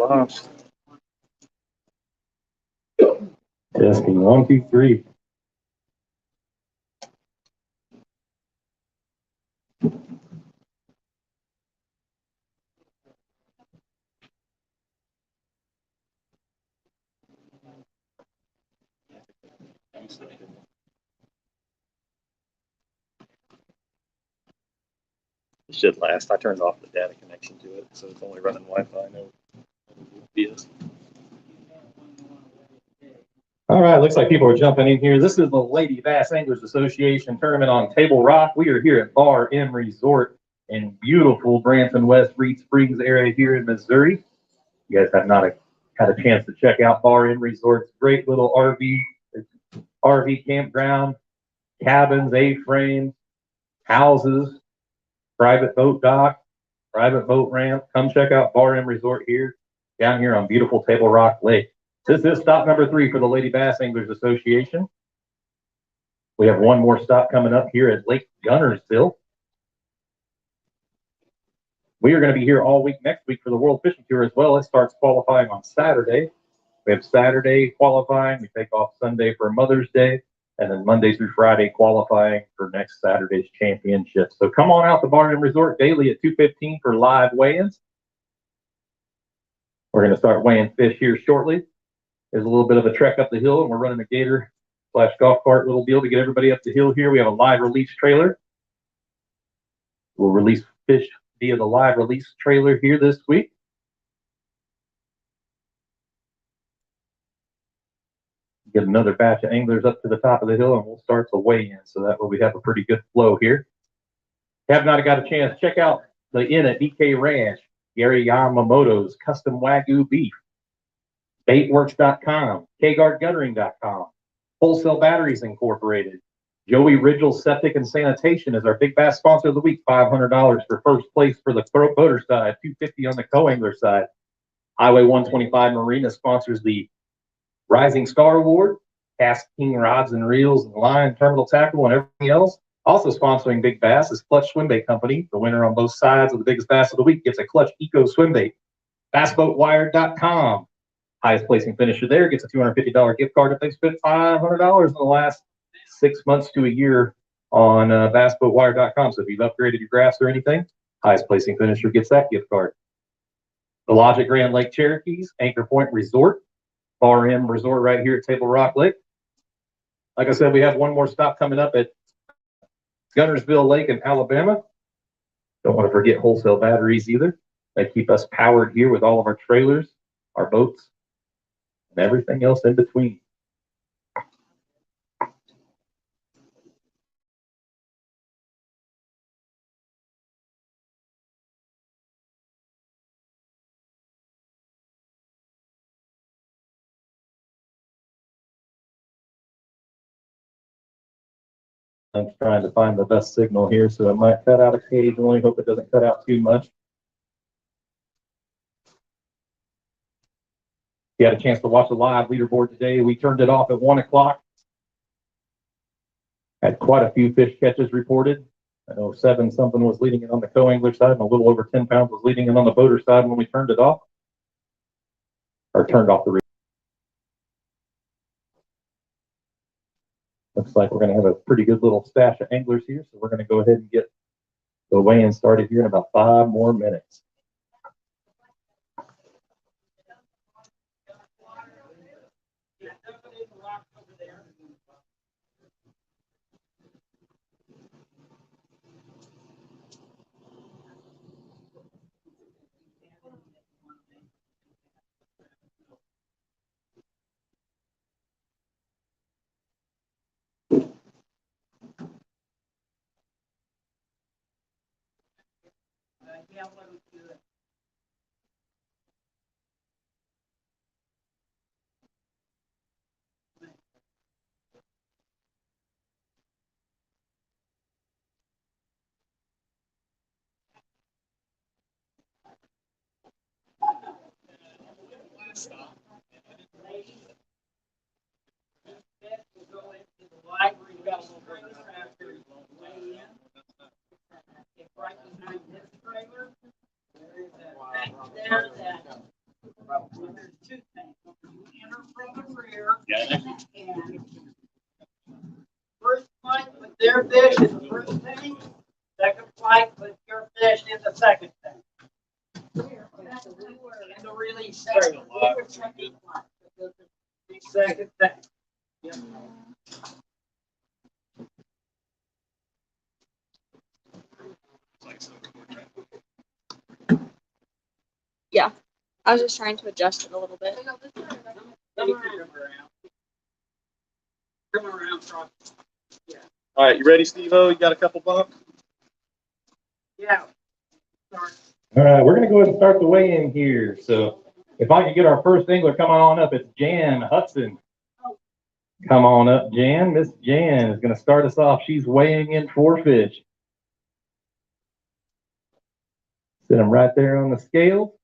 launched. Testing 1, 2, 3. It should last. I turned off the data connection to it, so it's only running Wi-Fi, no BS. All right, looks like people are jumping in here. This is the Lady Bass Anglers Association tournament on Table Rock. We are here at Bar M Resort in beautiful Branson West Reed Springs area here in Missouri. You guys have not had a chance to check out Bar M Resort's great little RV campground, cabins, A-frames, houses, private boat dock, private boat ramp. Come check out Bar M Resort here, down here on beautiful Table Rock Lake. This is stop number 3 for the Lady Bass Anglers Association. We have one more stop coming up here at Lake Gunnersville. We are going to be here all week next week for the World Fishing Tour as well. It starts qualifying on Saturday. We have Saturday qualifying. We take off Sunday for Mother's Day, and then Monday through Friday qualifying for next Saturday's championship. So come on out to Bar M Resort daily at 2:15 for live weigh-ins. We're going to start weighing fish here shortly. There's a little bit of a trek up the hill, and we're running a gator / golf cart little deal to get everybody up the hill here. We have a live release trailer. We'll release fish via the live release trailer here this week. Get another batch of anglers up to the top of the hill, and we'll start the weigh-in. So that way we have a pretty good flow here. Have not got a chance, check out the inn at DK Ranch, Gary Yamamoto's Custom Wagyu Beef, baitworks.com, kguardguttering.com, Wholesale Batteries Incorporated, Joey Ridgel Septic and Sanitation is our Big Bass sponsor of the week. $500 for first place for the boater side, $250 on the co-angler side. Highway 125 Marina sponsors the Rising Star Award, Cast King Rods and Reels and Line, Terminal Tackle, and everything else. Also sponsoring Big Bass is Clutch Swim Bait Company. The winner on both sides of the biggest bass of the week gets a Clutch Eco Swim Bait. BassBoatWire.com. Highest placing finisher there gets a $250 gift card if they spent $500 in the last 6 months to a year on BassBoatWire.com. So if you've upgraded your graphs or anything, highest placing finisher gets that gift card. The Logic Grand Lake Cherokees, Anchor Point Resort, Bar M Resort right here at Table Rock Lake. Like I said, we have one more stop coming up at Gunnersville Lake in Alabama. Don't want to forget Wholesale Batteries either. They keep us powered here with all of our trailers, our boats, and everything else in between. I'm trying to find the best signal here, so I might cut out occasionally. Hope it doesn't cut out too much. You had a chance to watch the live leaderboard today. We turned it off at 1 o'clock. Had quite a few fish catches reported. I know 7-something was leading it on the co-angler side, and a little over 10 pounds was leading it on the boater side when we turned it off. Or turned off the. Looks like we're going to have a pretty good little stash of anglers here, so we're going to go ahead and get the weigh-in started here in about 5 more minutes. And first flight with their fish in the first tank, second flight with your fish in the second tank. In the release tank. The second tank. Yep. Yeah, I was just trying to adjust it a little bit. Come around. Come around, Frog. Yeah. All right, you ready, Steve-O? You got a couple bumps? Yeah. Start. All right, we're going to go ahead and start the weigh-in here. So if I could get our first angler coming on up, it's Jan Hudson. Come on up, Jan. Miss Jan is going to start us off. She's weighing in 4 fish. Sit them right there on the scale.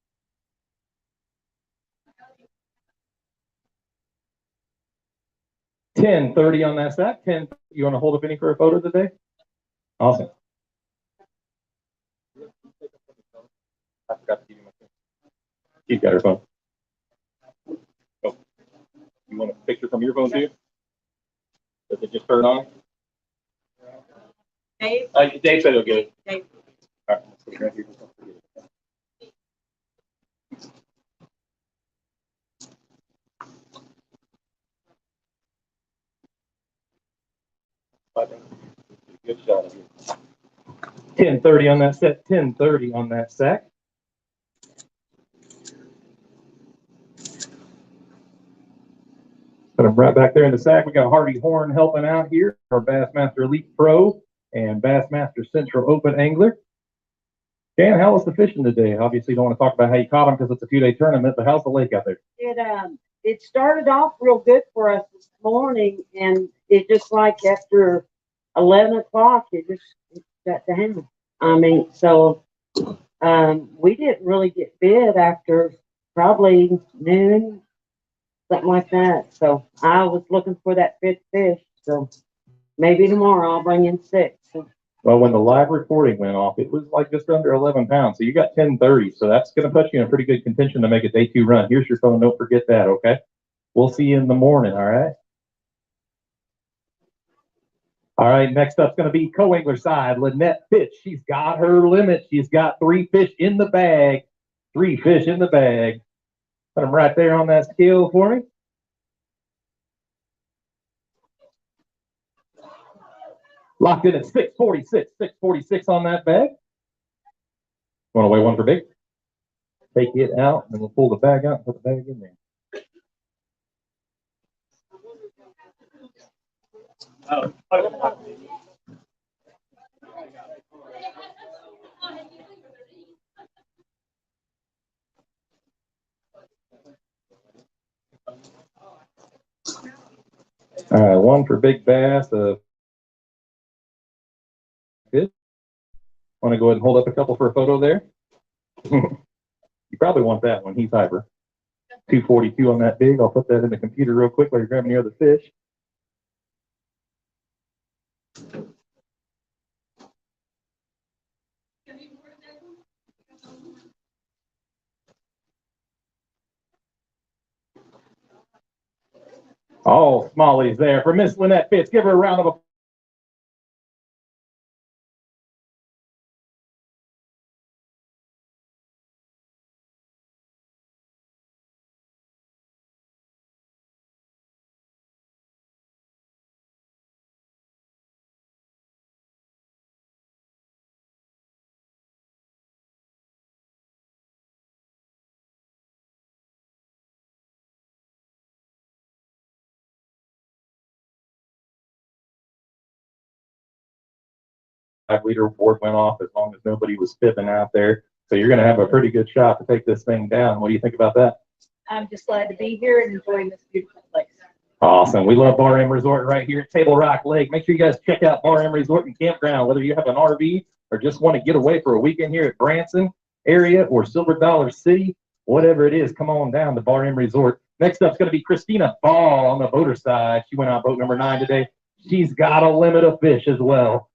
$10.30 on that sack. 10. You want to hold a penny for a photo today? Awesome. I forgot to give you my phone. She's got her phone. Oh, you want a picture from your phone too? Does it just turn on? Dave? Dave said it'll get it. Dave. All right, let's put it right here. Just don't forget it. Good shot of you. 10.30 on that set. 10.30 on that sack. Put them right back there in the sack. We got Harvey Horn helping out here, our Bassmaster Elite Pro and Bassmaster Central Open Angler. Dan, how was the fishing today? Obviously, you don't want to talk about how you caught them because it's a 2-day tournament, but how's the lake out there? It started off real good for us this morning, and it just like after 11 o'clock, it got down. I mean, so we didn't really get bid after probably noon, something like that. So I was looking for that 5th fish. So maybe tomorrow I'll bring in 6. Well, when the live recording went off, it was like just under 11 pounds. So you got 10.30. So that's going to put you in a pretty good contention to make a day 2 run. Here's your phone. Don't forget that, okay? We'll see you in the morning, all right? All right, next up's going to be co-angler side, Lynette Fitch. She's got her limit. She's got 3 fish in the bag. 3 fish in the bag. Put them right there on that scale for me. Locked in at 646. 646 on that bag. Want to weigh one for big? Take it out, and we'll pull the bag out and put the bag in there. Oh. All right, one for big bass. Good. Want to go ahead and hold up a couple for a photo there? You probably want that one. He's hyper. 242 on that big. I'll put that in the computer real quick while you're grabbing your other fish. Oh, Smalley's there for Miss Lynette Fitz. Give her a round of applause. Leaderboard went off as long as nobody was fibbing out there. So you're going to have a pretty good shot to take this thing down. What do you think about that? I'm just glad to be here and enjoying this beautiful place. Awesome. We love Bar M Resort right here at Table Rock Lake. Make sure you guys check out Bar M Resort and Campground, whether you have an RV or just want to get away for a weekend here at Branson area or Silver Dollar City, whatever it is, come on down to Bar M Resort. Next up is going to be Christina Ball on the boater side. She went out boat number 9 today. She's got a limit of fish as well.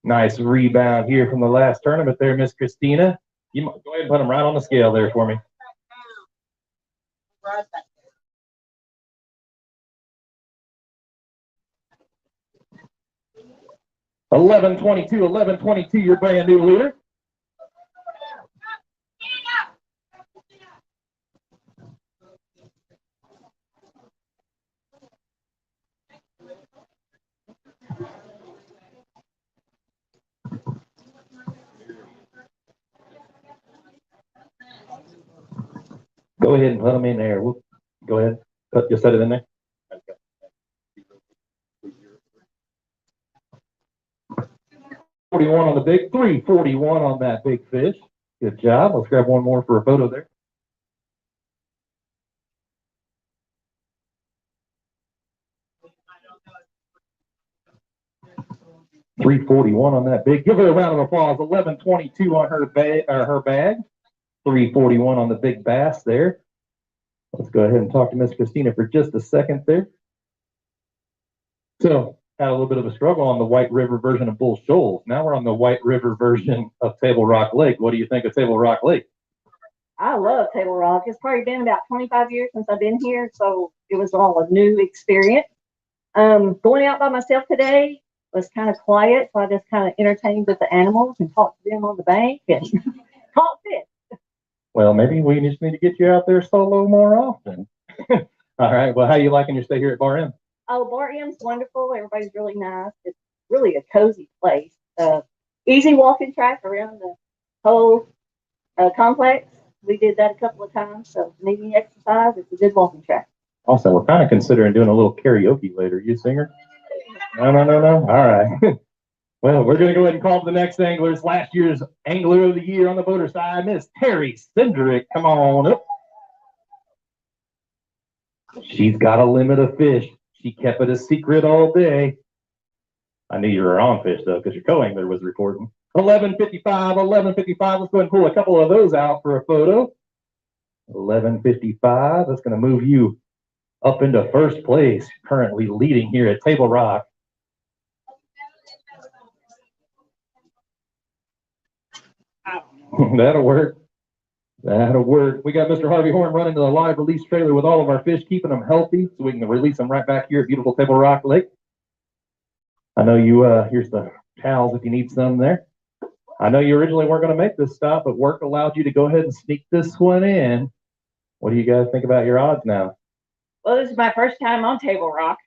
Nice rebound here from the last tournament there, Miss Christina. You might go ahead and put them right on the scale there for me. Right back. 11-22, your brand new leader. Go ahead and put them in there. Go ahead. Just set it in there. 41 on the big, 341 on that big fish. Good job. Let's grab one more for a photo there. $341 on that big. Give her a round of applause. 11-22 on her bag. 341 on the big bass there. Let's go ahead and talk to Miss Christina for just a second there. So, had a little bit of a struggle on the White River version of Bull Shoals. Now we're on the White River version of Table Rock Lake. What do you think of Table Rock Lake? I love Table Rock. It's probably been about 25 years since I've been here, so it was all a new experience. Going out by myself today was kind of quiet, so I just kind of entertained with the animals and talked to them on the bank and caught fish. Well, maybe we just need to get you out there solo more often. All right. Well, how you liking your stay here at Bar M? Oh, Bar M's wonderful. Everybody's really nice. It's really a cozy place. Easy walking track around the whole complex. We did that a couple of times, so needing exercise, it's a good walking track. Also, we're kind of considering doing a little karaoke later. You a singer? No. All right. Well, we're going to go ahead and call the next anglers. Last year's Angler of the Year on the boater side, Miss Terry Cindric. Come on up. She's got a limit of fish. She kept it a secret all day. I knew you were on fish, though, because your co-angler was reporting. 11:55. Let's go ahead and pull a couple of those out for a photo. 11:55. That's going to move you up into first place, currently leading here at Table Rock. That'll work. We got Mr. Harvey Horn running to the live release trailer with all of our fish, keeping them healthy so we can release them right back here at beautiful Table Rock Lake. I know you, here's the towels if you need some there. I know you originally weren't going to make this stop, but work allowed you to go ahead and sneak this one in. What do you guys think about your odds now? Well, this is my first time on Table Rock.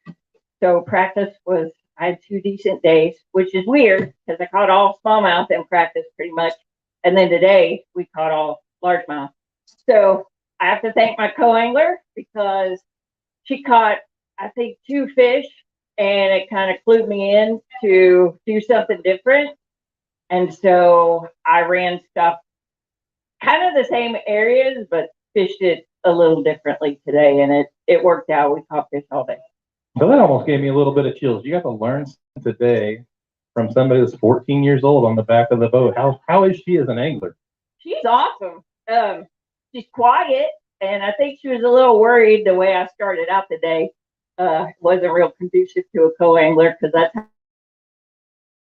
So I had 2 decent days, which is weird because I caught all smallmouth in practice pretty much. And then today we caught all largemouth. So I have to thank my co-angler because she caught, I think, 2 fish and it kind of clued me in to do something different. And so I ran stuff kind of the same areas, but fished it a little differently today. And it worked out. We caught fish all day. So that almost gave me a little bit of chills. You got to learn today from somebody that's 14 years old on the back of the boat. How is she as an angler? She's awesome. She's quiet, and I think she was a little worried the way I started out today. Wasn't real conducive to a co-angler because that's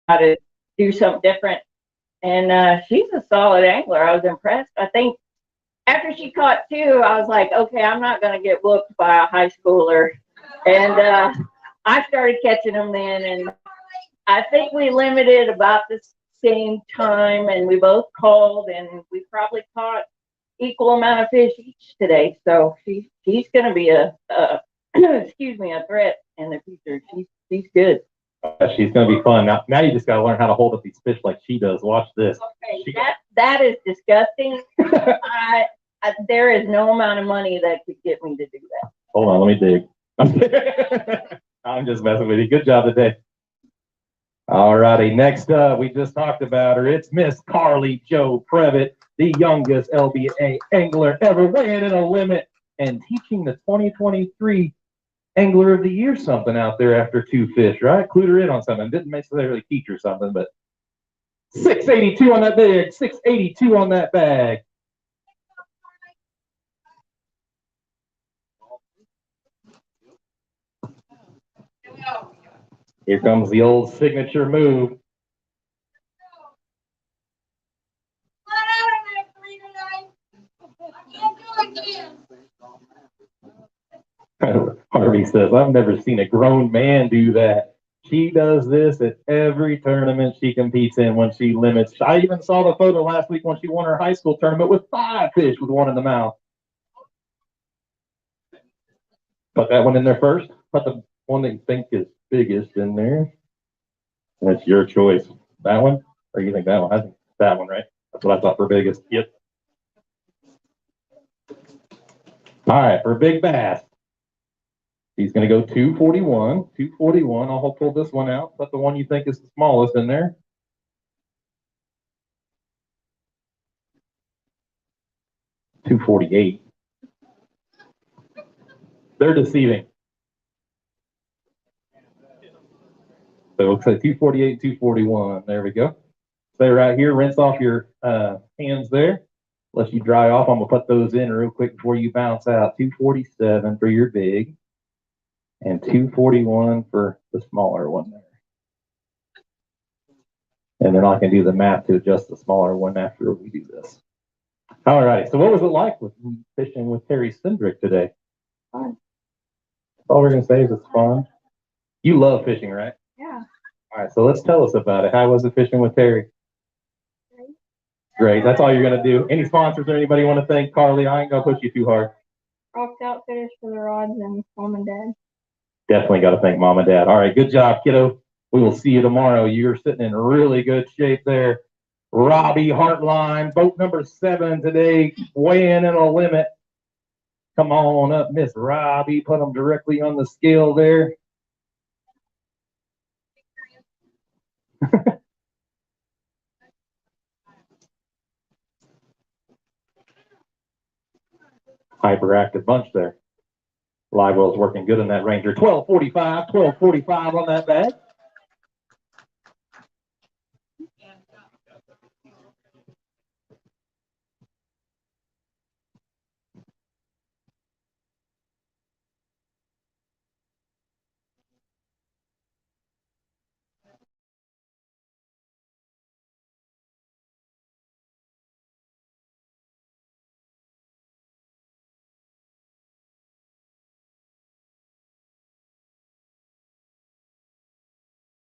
how to do something different. And she's a solid angler. I was impressed. I think after she caught 2, I was like, okay, I'm not going to get booked by a high schooler. And I started catching them then, and I think we limited about the same time, and we both called, and we probably caught equal amount of fish each today. So she's going to be a threat in the future. She's good. She's going to be fun. Now you just got to learn how to hold up these fish like she does. Watch this. Okay, that is disgusting. There is no amount of money that could get me to do that. Hold on, let me dig. I'm just messing with you. Good job today. All righty, next up, we just talked about her. It's Miss Carly Jo Previtt, the youngest LBAA angler ever, weighing in a limit and teaching the 2023 Angler of the Year something out there after 2 fish, right? Clued her in on something. Didn't necessarily teach her something, but 682 on that bag, 682 on that bag. Here comes the old signature move. Harvey says, I've never seen a grown man do that. She does this at every tournament she competes in when she limits. I even saw the photo last week when she won her high school tournament with 5 fish with one in the mouth. Put that one in there first. Put the one that you think is biggest in there. That's your choice. That one? Or you think that one? I think that one, right? That's what I thought for biggest. Yep. All right, for big bass. He's going to go 241. 241. I'll pull this one out. Put the one you think is the smallest in there. $248. They're deceiving. So it looks like 248, 241. There we go. Stay right here. Rinse off your hands there. Let you dry off. I'm going to put those in real quick before you bounce out. 247 for your big. And 241 for the smaller one there. And then I can do the math to adjust the smaller one after we do this. All right. So what was it like with fishing with Terry Sindrick today? Fun. All we're going to say is it's fun. You love fishing, right? Yeah. All right. So let's tell us about it. How was it fishing with Terry? Great. That's all you're going to do. Any sponsors or anybody want to thank? Carly, I ain't going to push you too hard. Rocked Outfitters for the rods and mom and dad. Definitely got to thank mom and dad. All right. Good job, kiddo. We will see you tomorrow. You're sitting in really good shape there. Robbie Hartline, boat number 7 today, weighing in a limit. Come on up, Miss Robbie. Put them directly on the scale there. Hyperactive bunch there. Live well's working good in that Ranger. 1245 on that bag.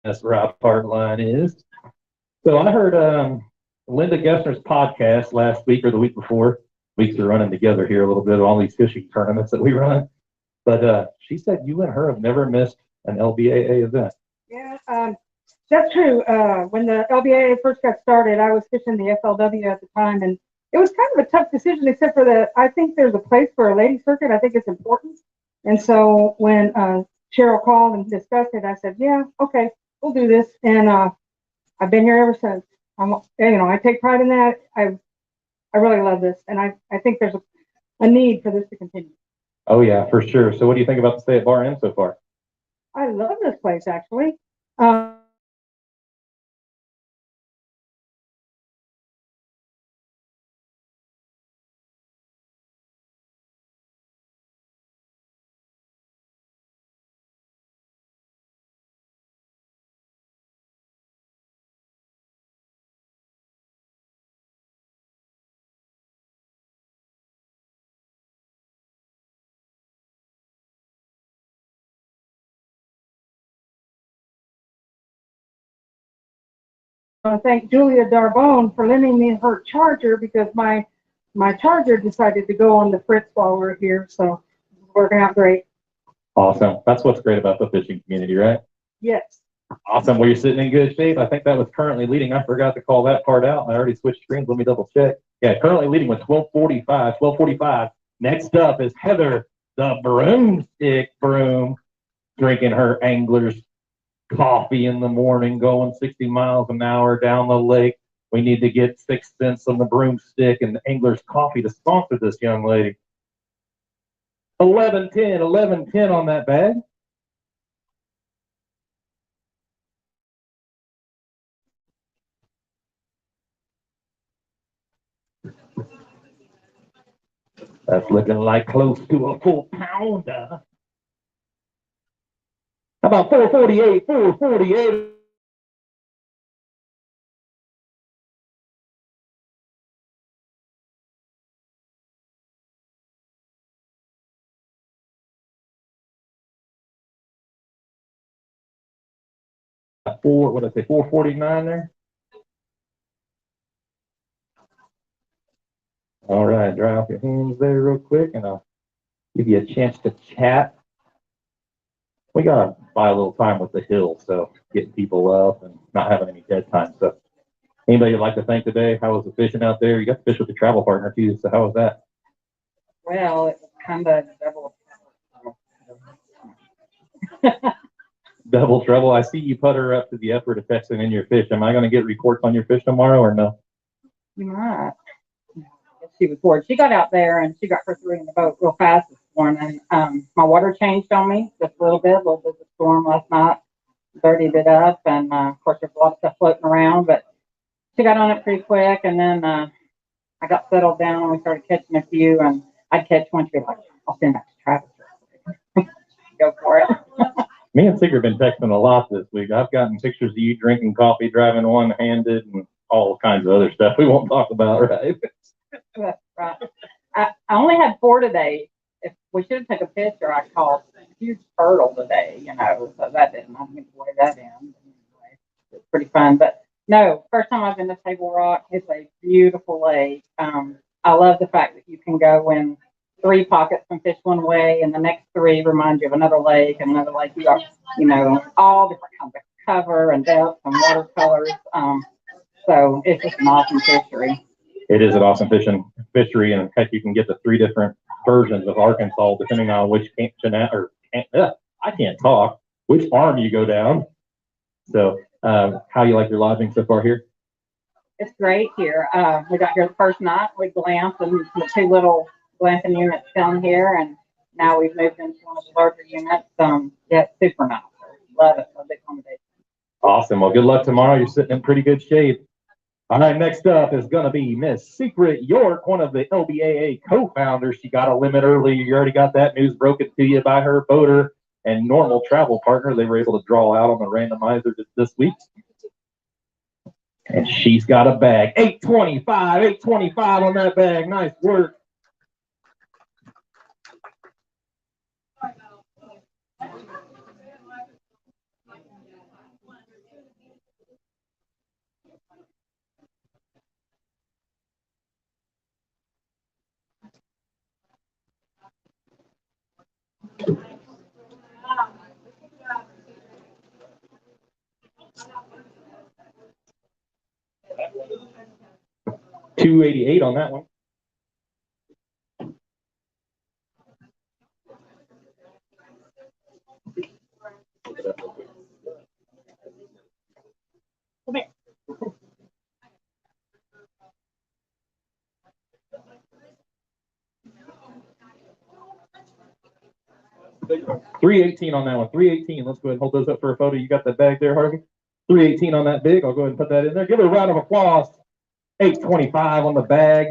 That's Rob Hartline is. So I heard Linda Gessner's podcast last week or the week before. Weeks are running together here a little bit, all these fishing tournaments that we run. But she said you and her have never missed an LBAA event. Yeah, that's true. When the LBAA first got started, I was fishing the FLW at the time, and it was kind of a tough decision, except for that I think there's a place for a lady circuit. I think it's important. And so when Cheryl called and discussed it, I said, yeah, okay, we'll do this. And I've been here ever since. I take pride in that. I really love this, and I think there's a need for this to continue. Oh yeah, for sure. So what do you think about the stay at Bar M so far? I love this place, actually. I want to thank Julia Darbone for lending me her charger because my charger decided to go on the fritz while we're here, so it's working out great. Awesome. That's what's great about the fishing community, right? Yes. Awesome. Well, you're sitting in good shape. I think that was currently leading. I forgot to call that part out. I already switched screens. Let me double check. Yeah, currently leading with 1245. 1245. Next up is Heather, the broomstick broom, drinking her angler's coffee in the morning, going 60 miles an hour down the lake. We need to get 6 cents on the broomstick and the angler's coffee to sponsor this young lady. 1110 on that bag. That's looking like close to a full pounder. How about 448? 448. about 4:49 there? All right, dry off your hands there real quick, and I'll give you a chance to chat. We gotta buy a little time with the hill, so getting people up and not having any dead time. So, anybody you'd like to thank today? How was the fishing out there? You got to fish with your travel partner too, so how was that? Well, it was kind of double. Double trouble. I see you put her up to the effort of texting in your fish. Am I going to get reports on your fish tomorrow or no? You might. She was bored. She got out there and she got her three in the boat real fast this morning. My water changed on me just a little bit of a storm last night, dirtied it up, and of course there's a lot of stuff floating around, but she got on it pretty quick, and then I got settled down and we started catching a few, and I'd catch one, she'd be like, I'll send that to Travis. Go for it. Me and Sigrid have been texting a lot this week. I've gotten pictures of you drinking coffee, driving one-handed, and all kinds of other stuff we won't talk about, right? Right. I only had 4 today. If we should have taken a picture, I caught a huge turtle today, so that didn't, I didn't weigh that in. Anyway, it's pretty fun. But no, first time I've been to Table Rock. It's a beautiful lake. I love the fact that you can go in 3 pockets and fish one way, and the next 3 remind you of another lake and another lake. You got, all different kinds of cover and depth and watercolors. So it's just an awesome fishery. It is an awesome fishery, and in fact, you can get the 3 different versions of Arkansas depending on which I can't talk, which arm you go down. So, how you like your lodging so far here? It's great here. We got here the first night. We glamped in the 2 little glamping units down here, and now we've moved into one of the larger units. Yeah, it's super nice. Love it. Love the accommodation. Awesome. Well, good luck tomorrow. You're sitting in pretty good shape. All right, next up is going to be Miss Secret York, one of the LBAA co-founders. She got a limit early. You already got that news broken to you by her boater and normal travel partner. They were able to draw out on the randomizer this week. And she's got a bag. 825 on that bag. Nice work. $288 on that one. Come here. $318 on that one. $318. Let's go ahead and hold those up for a photo. You got that bag there, Harvey? $318 on that big. I'll go ahead and put that in there. Give her a round of applause. $825 on the bag.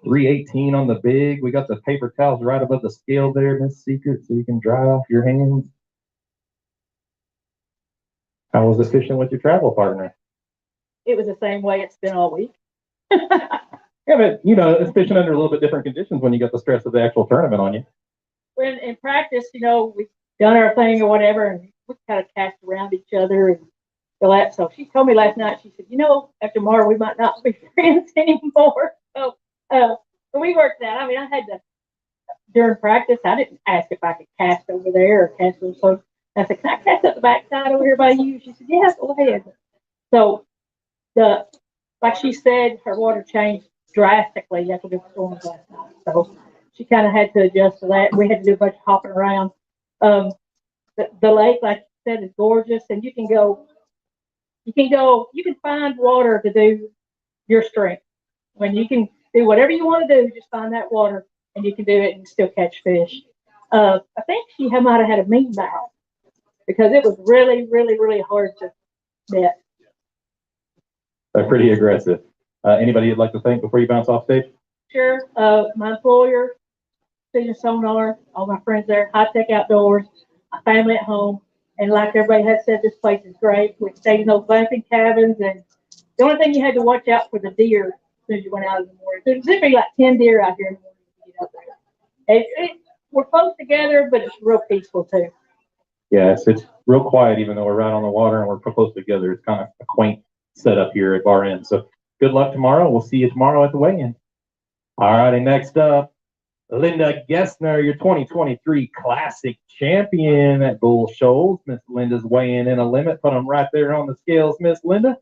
$318 on the big. We got the paper towels right above the scale there, Miss Secret, so you can dry off your hands. How was it fishing with your travel partner? It was the same way it's been all week. Yeah, but it's fishing under a little bit different conditions when you got the stress of the actual tournament on you. When in practice, we've done our thing or whatever, and we kind of cast around each other and all that. So she told me last night, she said, after tomorrow we might not be friends anymore. So we worked that. I mean, I had to, during practice, I didn't ask if I could cast over there or cast over. So I said, can I cast up the backside over here by you? She said, yeah, go ahead. So like she said, her water changed drastically after the storms last night. So she kind of had to adjust to that. We had to do a bunch of hopping around. The lake, like you said, is gorgeous, and you can find water to do your strength. When you can do whatever you want to do, just find that water, and you can do it and still catch fish. I think she might have had a mean mouth because it was really, really, really hard to net. They're pretty aggressive. Anybody you'd like to thank before you bounce off stage? Sure. My employer, Vision Sonar, all my friends there, High Tech Outdoors, my family at home, and like everybody has said, this place is great. We stayed in those glamping cabins, and the only thing you had to watch out for the deer as soon as you went out in the morning. There's typically like 10 deer out here in the morning to get up there. We're close together, but it's real peaceful too. Yes, it's real quiet, even though we're right on the water and we're close together. It's kind of a quaint setup here at Bar Inn. So good luck tomorrow. We'll see you tomorrow at the weigh-in. All righty, next up, Linda Gessner, your 2023 Classic Champion at Bull Shoals. Miss Linda's weighing in a limit. Put them right there on the scales, Miss Linda.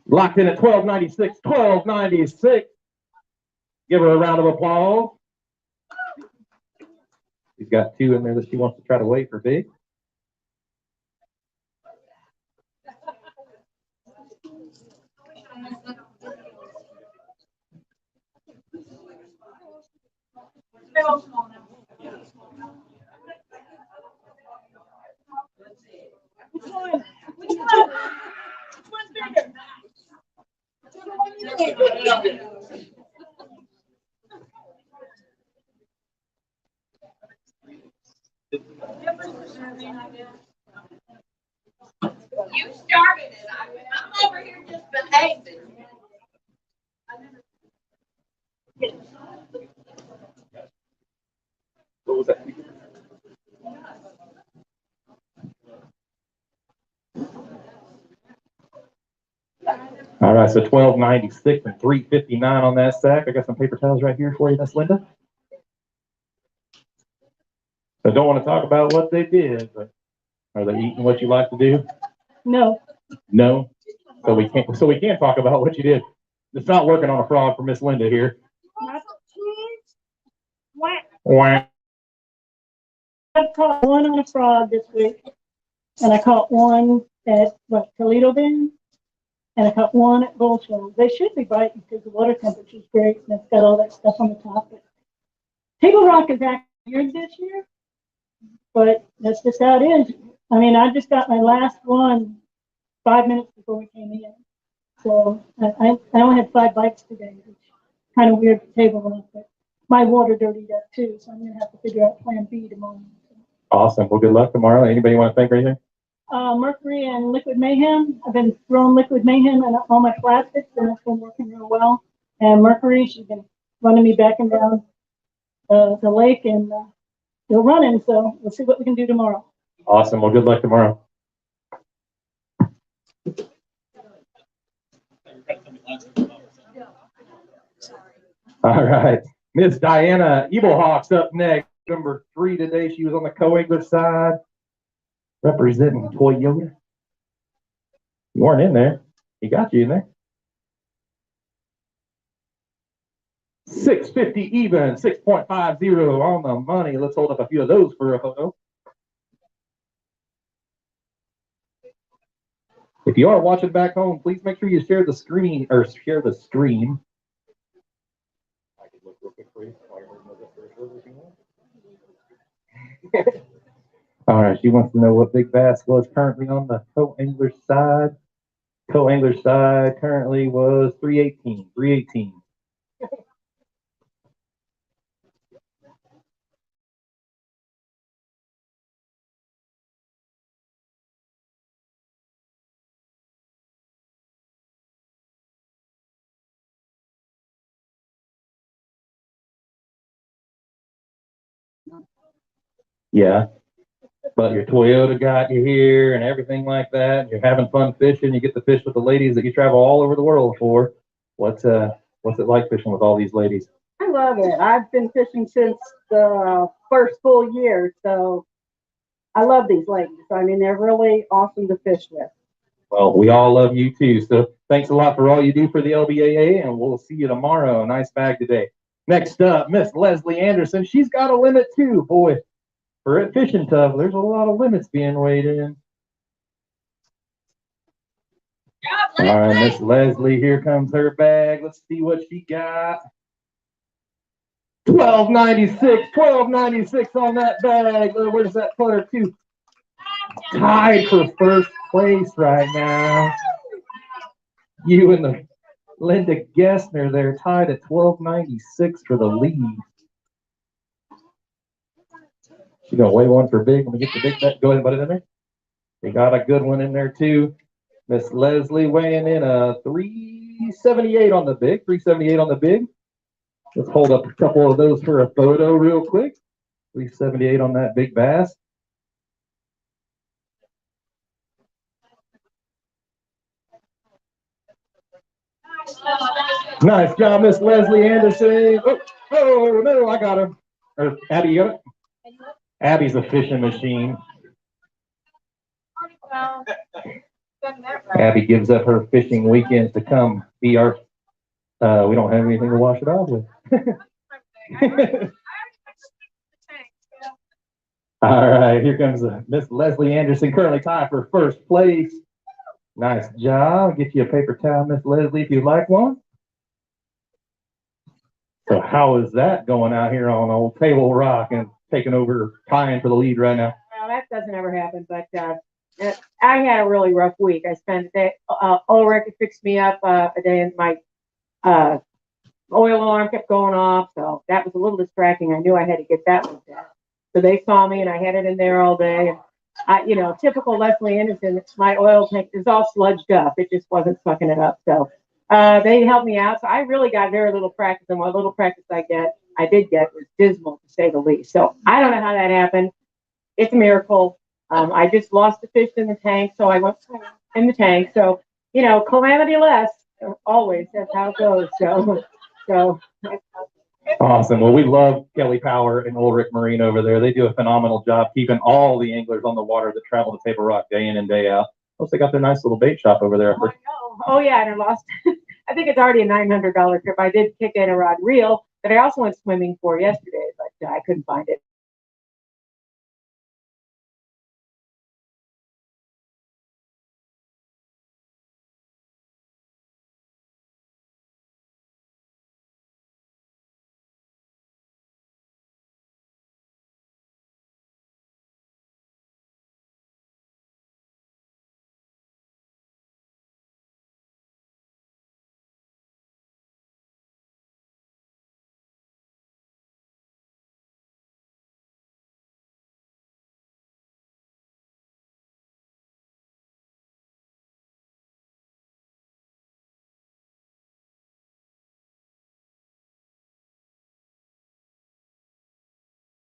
Locked in at 1296, 1296. Give her a round of applause. She's got two in there that she wants to try to weigh for big. You started it. I'm over here just behaving. What was that? All right, so 1296 and 359 on that sack. I got some paper towels right here for you, Miss Linda. I don't want to talk about what they did, but are they eating what you like to do? No. No. So we can't talk about what you did. It's not working on a frog for Miss Linda here. Wah. I caught one on a frog this week, and I caught one at Toledo Bend, and I caught one at Bull Shoals. They should be biting because the water temperature is great and it's got all that stuff on the top. But Table Rock is actually weird this year, but that's just how it is. I mean, I just got my last one 5 minutes before we came in, so I only had 5 bites today, which is kind of weird for Table Rock, but my water dirtied up too, so I'm gonna have to figure out plan B tomorrow. Awesome. Well, good luck tomorrow. Anybody want to thank or anything? Mercury and Liquid Mayhem. I've been throwing Liquid Mayhem in all my plastics, and it's been working real well. And Mercury, she's been running me back and down the lake, and still running. So we'll see what we can do tomorrow. Awesome. Well, good luck tomorrow. All right. Miss Diana Eaglehawks up next. Number 3 today. She was on the co-English side, representing Toyota. You weren't in there. He got you in there. 650 even, 6.50 on the money. Let's hold up a few of those for a photo. If you are watching back home, please make sure you share the screen or share the stream. I could look real quick for you. All right, she wants to know what big bass was currently on the co-English side. Co-English side currently was 318. 318. Yeah, but your Toyota got you here and everything like that. You're having fun fishing. You get to fish with the ladies that you travel all over the world for. What's it like fishing with all these ladies? I love it. I've been fishing since the first full year, so I love these ladies. I mean, they're really awesome to fish with. Well, we all love you too. So thanks a lot for all you do for the LBAA, and we'll see you tomorrow. Nice bag today. Next up, Miss Leslie Anderson. She's got a limit too. Boy, for it fishing tough, there's a lot of limits being weighed in. All right, Miss Leslie, here comes her bag. Let's see what she got. 1296 on that bag. Where does that put her to? Tied for first place right now. You and the Linda Gessner, they're tied at 1296 for the lead. She's gonna weigh one for big. Let me get the big bet. Go ahead and put it in there. They got a good one in there too. Miss Leslie weighing in a 378 on the big. 378 on the big. Let's hold up a couple of those for a photo real quick. 378 on that big bass. Nice job, Miss Leslie Anderson. Oh, no, I got her. Or Abby, you got it? Abby's a fishing machine. Abby gives up her fishing weekends to come be our, we don't have anything to wash it off with. All right, here comes Miss Leslie Anderson, currently tied for first place. Nice job. Get you a paper towel, Miss Leslie, if you'd like one. So how is that going out here on old Table Rock and taking over, tying for the lead right now? Well, that doesn't ever happen, but I had a really rough week. I spent a day, Ulrich fixed me up a day, and my oil alarm kept going off, so that was a little distracting. I knew I had to get that looked at. So they saw me, and I had it in there all day. And typical Leslie Anderson, my oil tank is all sludged up. It just wasn't sucking it up. So they helped me out. So I really got very little practice, and what little practice I did get was dismal, to say the least. So I don't know how that happened. It's a miracle. I just lost the fish in the tank, so I went in the tank. So, calamity less, always. That's how it goes. So. Awesome. Well, we love Kelly Power and Ulrich Marine over there. They do a phenomenal job keeping all the anglers on the water that travel to Table Rock day in and day out. Plus, they got their nice little bait shop over there. Oh yeah, and I lost. I think it's already a $900 trip. I did kick in a rod reel that I also went swimming for yesterday, but I couldn't find it.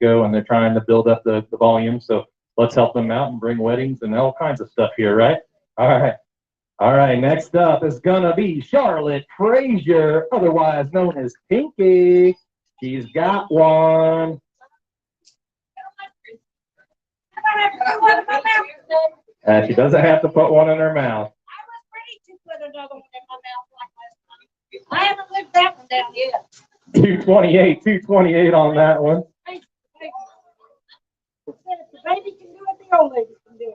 Go and they're trying to build up the volume. So let's help them out and bring weddings and all kinds of stuff here, right? All right. All right. Next up is going to be Charlotte Frazier, otherwise known as Pinky. She's got one. She doesn't have to put one in her mouth. I was ready to put another one in my mouth like last time. I haven't lived that one down yet. 228 on that one. If the baby can do it, the old lady can do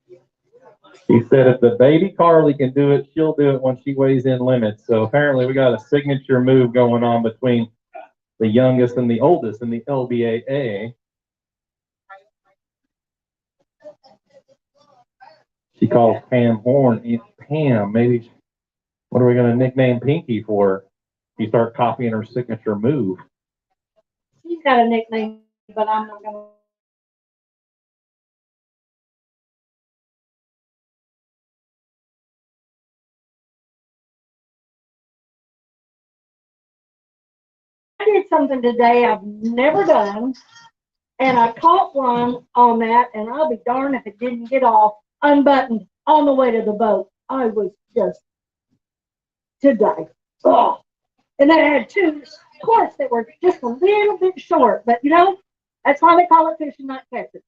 it. He said if the baby Carly can do it, she'll do it when she weighs in limits. So apparently we got a signature move going on between the youngest and the oldest in the LBAA. She calls Pam Horn Aunt Pam. Maybe, what are we going to nickname Pinky for? You start copying her signature move. She's got a nickname, but I'm not gonna. I did something today I've never done, and I caught one on that, and I'll be darned if it didn't get off unbuttoned on the way to the boat. I was just today. Oh, and then I had two, of course, that were just a little bit short, but that's why they call it fishing, not catching.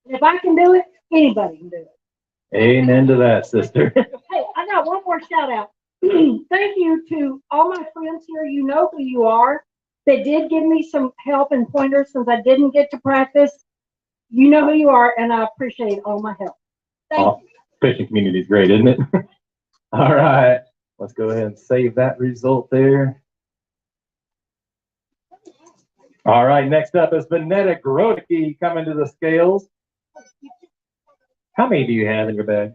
And if I can do it, anybody can do it. Amen to that, sister. Hey, I got one more shout out. Thank you to all my friends here. You know who you are. They did give me some help and pointers since I didn't get to practice. You know who you are, and I appreciate all my help. Thank you. Fishing community is great, isn't it? All right. Let's go ahead and save that result there. All right. Next up is Vanetta Grodicke coming to the scales. How many do you have in your bag?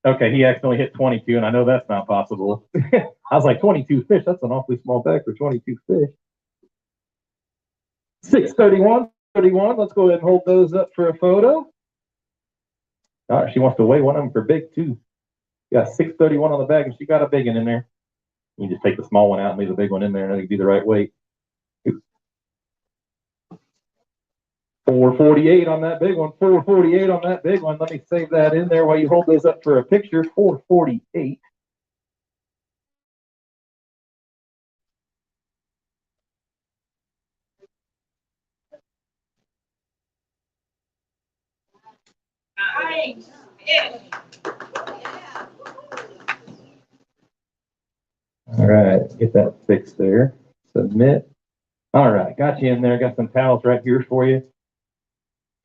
Okay, he accidentally hit 22, and I know that's not possible. I was like, 22 fish? That's an awfully small bag for 22 fish. 631, 31. Let's go ahead and hold those up for a photo. All right, she wants to weigh one of them for big, too. Got 631 on the bag, and she got a big one in there. You just take the small one out and leave the big one in there, and it'll be the right weight. 448 on that big one. 448 on that big one. Let me save that in there while you hold those up for a picture. 448. All right, get that fixed there. Submit. All right, got you in there. Got some towels right here for you.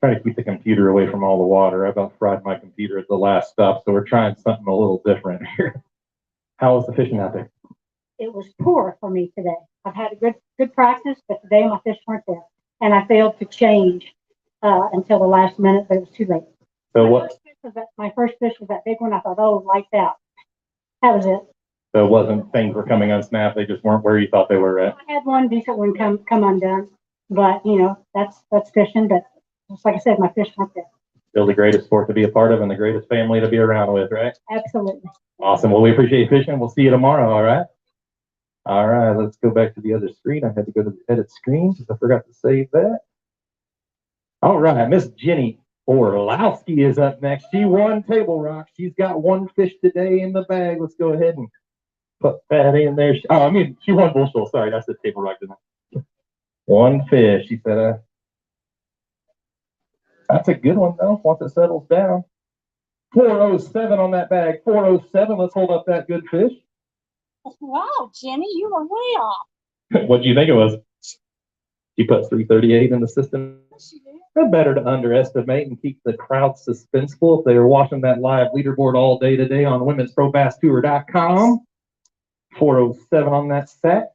Trying to keep the computer away from all the water. I about fried my computer at the last stop, so we're trying something a little different here. How was the fishing out there? It was poor for me today. I've had a good practice, but today my fish weren't there. And I failed to change until the last minute, but it was too late. So what? My first fish was that big one. I thought, oh, lights out. That was it. So it wasn't things were coming unsnapped. They just weren't where you thought they were at. I had one decent one come undone, but you know, that's fishing. But just like I said, my fish weren't there. Still the greatest sport to be a part of and the greatest family to be around with, right? Absolutely. Awesome. Well, we appreciate you fishing. We'll see you tomorrow. All right. All right. Let's go back to the other screen. I had to go to the edit screen because I forgot to save that. All right. Miss Jenny Orlowski is up next. She won Table Rock. She's got one fish today in the bag. Let's go ahead and put that in there. She won Bull Shoal. Sorry, that's the Table Rock, didn't I? One fish. She said, that's a good one, though, once it settles down. 407 on that bag. 407. Let's hold up that good fish. Wow, Jenny, you were way off. What do you think it was? She put 338 in the system. It's better to underestimate and keep the crowd suspenseful if they were watching that live leaderboard all day today on womensprobastour.com. 407 on that set.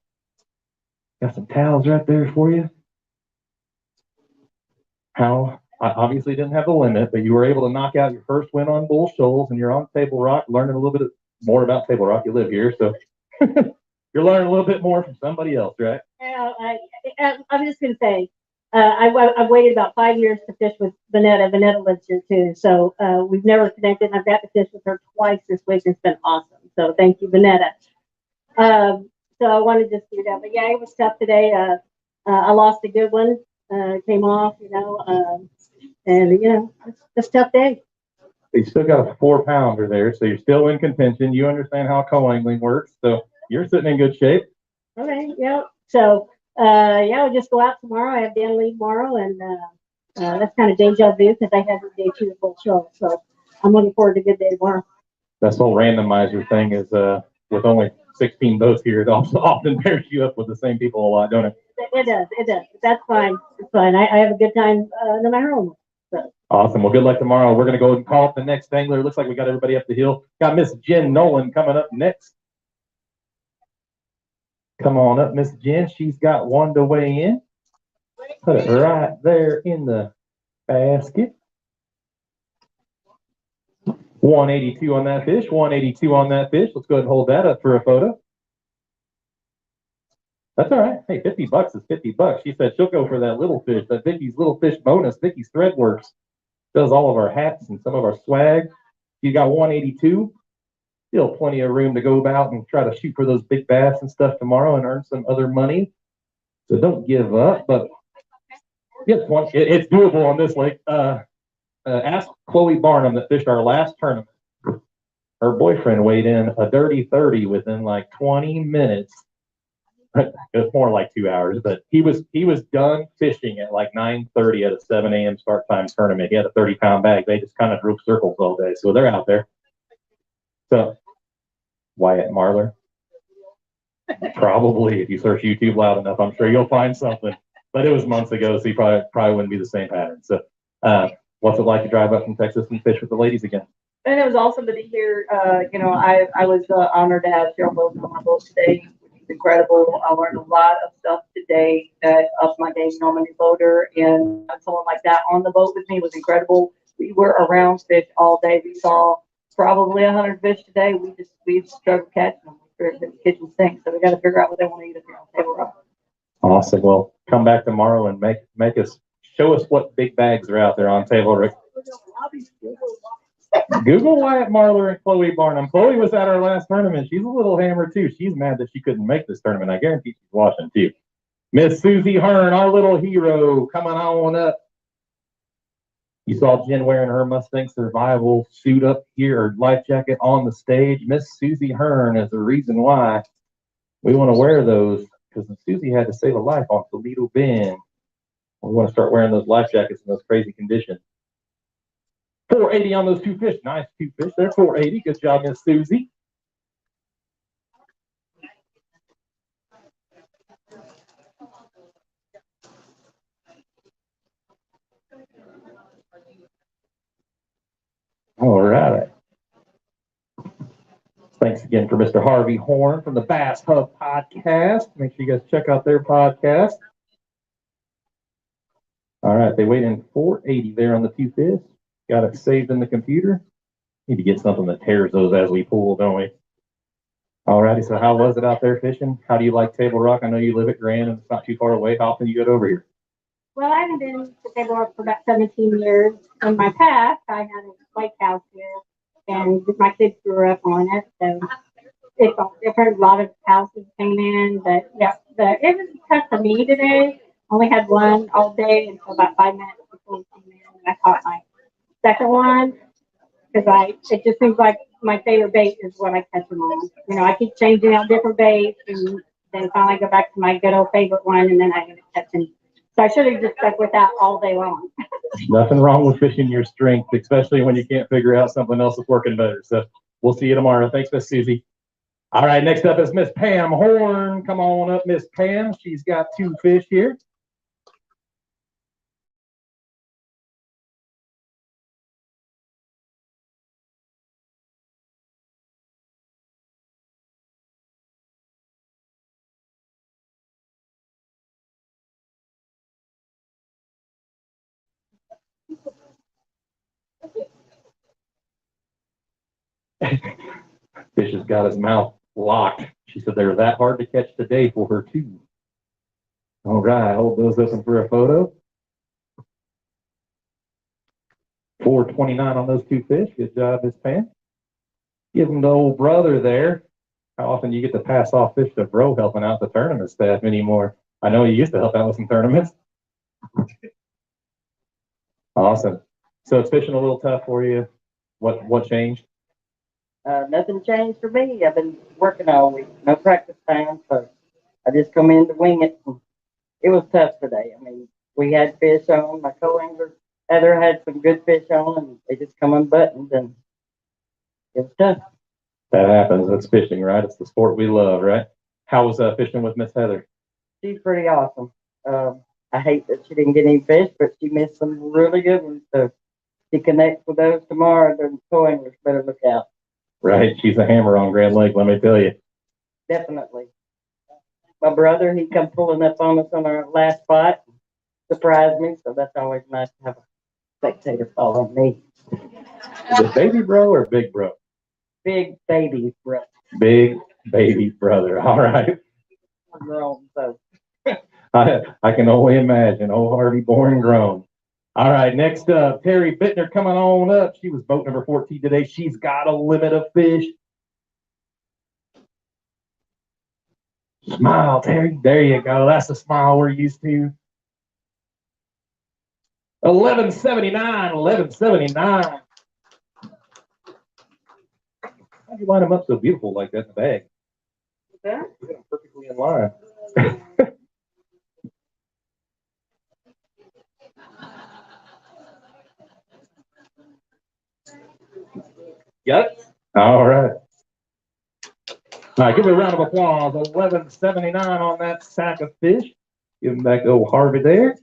Got some towels right there for you. How I obviously didn't have the limit, but you were able to knock out your first win on Bull Shoals, and you're on Table Rock, learning a little bit more about Table Rock. You live here, so you're learning a little bit more from somebody else, right? I'm just going to say, I've waited about 5 years to fish with Vanetta. Vanetta lives here too, so we've never connected. And I've got to fish with her twice this week. It's been awesome. So thank you, Vanetta. So I wanted to just do that, but yeah, it was tough today. I lost a good one. Came off, and it's a tough day. You still got a 4-pounder there, so you're still in contention. You understand how co-angling works, so you're sitting in good shape. Okay, yeah. So, we'll just go out tomorrow. I have Dan leave tomorrow, and that's kind of deja vu because I had a day 2 at Bull Shoal. So I'm looking forward to a good day tomorrow. This whole randomizer thing is with only 16 boats here, it also often pairs you up with the same people a lot, don't it? It does. That's fine. It's fine. I have a good time no matter what. So. Awesome. Well, good luck tomorrow. We're going to go and call up the next angler. Looks like we got everybody up the hill. Got Miss Jen Nolan coming up next. Come on up, Miss Jen. She's got one to weigh in. Put it right there in the basket. 182 on that fish. 182 on that fish. Let's go ahead and hold that up for a photo. That's all right. Hey, $50 is $50. She said she'll go for that little fish, that Vicky's little fish bonus. Vicky's Threadworks does all of our hats and some of our swag. You got 182. Still plenty of room to go about and try to shoot for those big bass and stuff tomorrow and earn some other money. So don't give up. But it's doable on this lake. Ask Chloe Barnum that fished our last tournament. Her boyfriend weighed in a dirty 30 within like 20 minutes. It was more like 2 hours, but he was done fishing at like 9:30 at a 7 a.m. start time tournament. He had a 30-pound bag. They just kind of drove circles all day, so they're out there. So Wyatt Marler, probably if you search YouTube loud enough, I'm sure you'll find something. But it was months ago, so you probably wouldn't be the same pattern. So, what's it like to drive up from Texas and fish with the ladies again? And it was awesome to be here. I was honored to have Cheryl Wilson on my boat today. Incredible. I learned a lot of stuff today that upped my game on my new boater, and someone like that on the boat with me was incredible. We were around fish all day. We saw probably 100 fish today. We struggled catching them. The kitchen sink, so we got to figure out what they want to eat up here on Table Rock. Awesome. Well, come back tomorrow and show us what big bags are out there on Table Rock. Google Wyatt Marler and Chloe Barnum. Chloe was at our last tournament. She's a little hammered too. She's mad that she couldn't make this tournament. I guarantee she's watching too. Miss Susie Hearn, our little hero, coming on up. You saw Jen wearing her Mustang survival suit up here, or life jacket on the stage. Miss Susie Hearn is the reason why we want to wear those, because Susie had to save a life on Toledo Bend. We want to start wearing those life jackets in those crazy conditions. 480 on those two fish. Nice two fish there. 480. Good job, Miss Susie. All right. Thanks again for Mr. Harvey Horn from the Bass Hub podcast. Make sure you guys check out their podcast. All right, they weighed in 480 there on the two fish. Got it saved in the computer. Need to get something that tears those as we pull, don't we? All righty, so how was it out there fishing? How do you like Table Rock? I know you live at Grand and it's not too far away. How often you get over here? Well, I haven't been to Table Rock for about 17 years. In my past, I had a lake house here, and my kids grew up on it, so it's all different. A lot of houses came in, but yeah, it was tough for me today. Only had one all day until about 5 minutes before we came in, and I caught my second one because it just seems like my favorite bait is what I catch them on. You know, I keep changing out different baits, and then finally go back to my good old favorite one, and then I end up catching. So I should have just stuck with that all day long. Nothing wrong with fishing your strength, especially when you can't figure out something else that's working better. So we'll see you tomorrow. Thanks, Miss Susie. All right, next up is Miss Pam Horn. Come on up, Miss Pam. She's got two fish here. Fish has got his mouth locked. She said they're that hard to catch today for her too. All right, hold those open for a photo. 429 on those two fish. Good job, Miss Pam. Give them to old brother there. How often do you get to pass off fish to bro helping out the tournament staff anymore? I know you used to help out with some tournaments. Awesome. So it's fishing a little tough for you. What changed? Nothing changed for me. I've been working all week. No practice time, so I just come in to wing it. It was tough today. I mean, we had fish on. My co-angler Heather had some good fish on, and they just come unbuttoned, and it was tough. That happens. That's fishing, right? It's the sport we love, right? How was fishing with Miss Heather? She's pretty awesome. I hate that she didn't get any fish, but she missed some really good ones. So she connects with those tomorrow. The co-anglers better look out. Right. She's a hammer on Grand Lake, let me tell you. Definitely. My brother, he come pulling up on us on our last spot, surprised me. So that's always nice to have a spectator following me. Is it baby bro or big bro? Big baby brother. Big baby brother. All right. We're grown, so. I can only imagine. Oh, Harvey, born grown. All right, next up, Terry Bittner coming on up. She was boat number 14 today. She's got a limit of fish. Smile, Terry. There you go. That's the smile we're used to. 1179, 1179. How'd you line them up so beautiful like that in the bag? Yeah. Perfectly in line. Got it? All right. All right, give it a round of applause. 1179 on that sack of fish. Give him back to old Harvey there.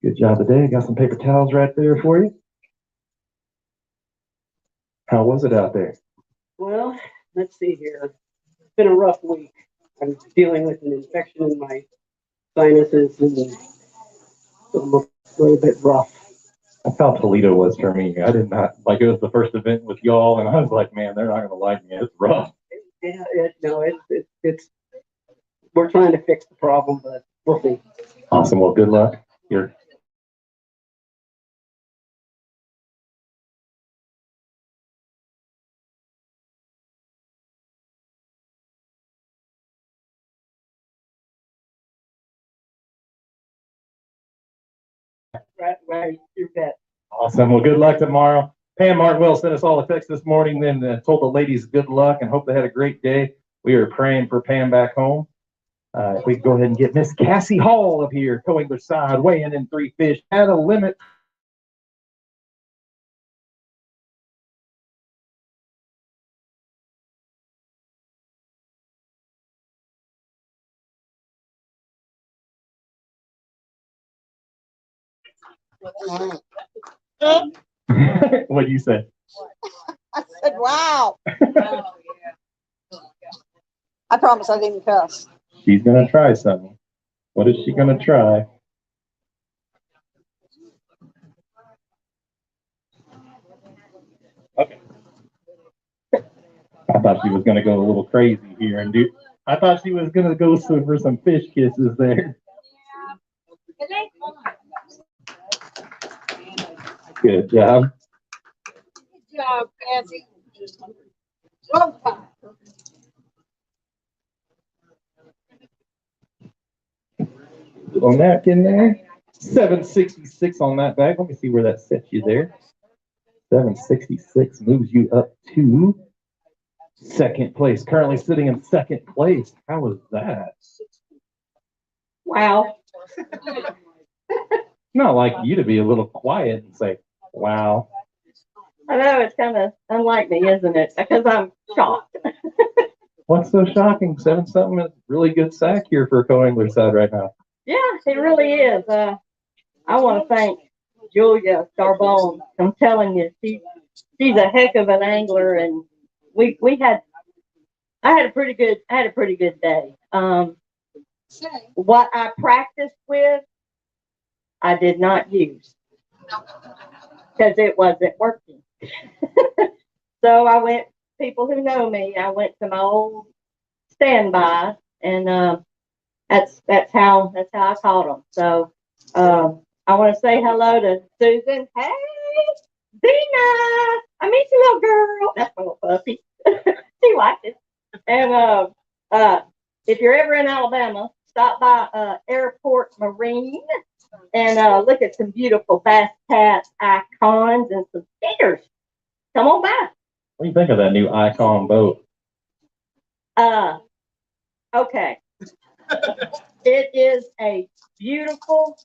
Good job today. Got some paper towels right there for you. How was it out there? Well, let's see here. It's been a rough week. I'm dealing with an infection in my sinuses and it's a little bit rough. That's how Toledo was for me. I did not like it was the first event with y'all, and I was like, man, they're not gonna like me. It's rough. Yeah, it's we're trying to fix the problem, but we'll see. Awesome. Well, good luck. You're Right, you bet. Awesome. Well, good luck tomorrow. Pam Martwell sent us all a text this morning, then told the ladies good luck and hope they had a great day. We are praying for Pam back home. If we can go ahead and get Miss Cassie Hall up here, co-angler side, weighing in 3 fish at a limit. What do you say? I said, wow. I promise I didn't cuss. She's gonna try something. What is she gonna try? Okay. I thought she was gonna go a little crazy here and do. I thought she was gonna go for some fish kisses there. Good job. Good job, Cassie. Well done. Little napkin there. 766 on that bag. Let me see where that sets you there. 766 moves you up to second place. Currently sitting in second place. How was that? Wow. Not like you to be a little quiet and say, wow. I know it's kind of unlike me, isn't it? Because I'm shocked. What's so shocking? 7-something is a really good sack here for a co-angler side right now. Yeah, it really is. I want to thank Julia Starbone. I'm telling you, she's a heck of an angler, and I had a pretty good day. What I practiced with, I did not use because it wasn't working. So I went. People who know me, I went to my old standby, and that's how I caught them. So I want to say hello to Susan. Hey, Dina, I miss you, little girl. That's my little puppy. She likes it. And if you're ever in Alabama, stop by Airport Marine and look at some beautiful Bass Cat icons and some stickers. Come on by. What do you think of that new Icon boat? Okay. It is a beautiful,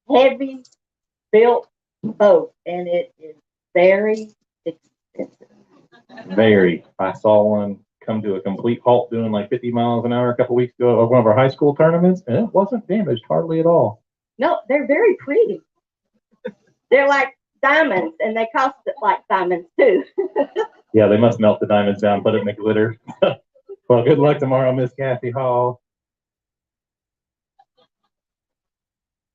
heavy built boat, and it is very expensive. Very. I saw one come to a complete halt doing like 50 miles an hour a couple weeks ago at one of our high school tournaments, and it wasn't damaged hardly at all. No, they're very pretty. They're like diamonds, and they cost like diamonds too. Yeah, they must melt the diamonds down, put it in the glitter. Well, good luck tomorrow, Miss Kathy Hall.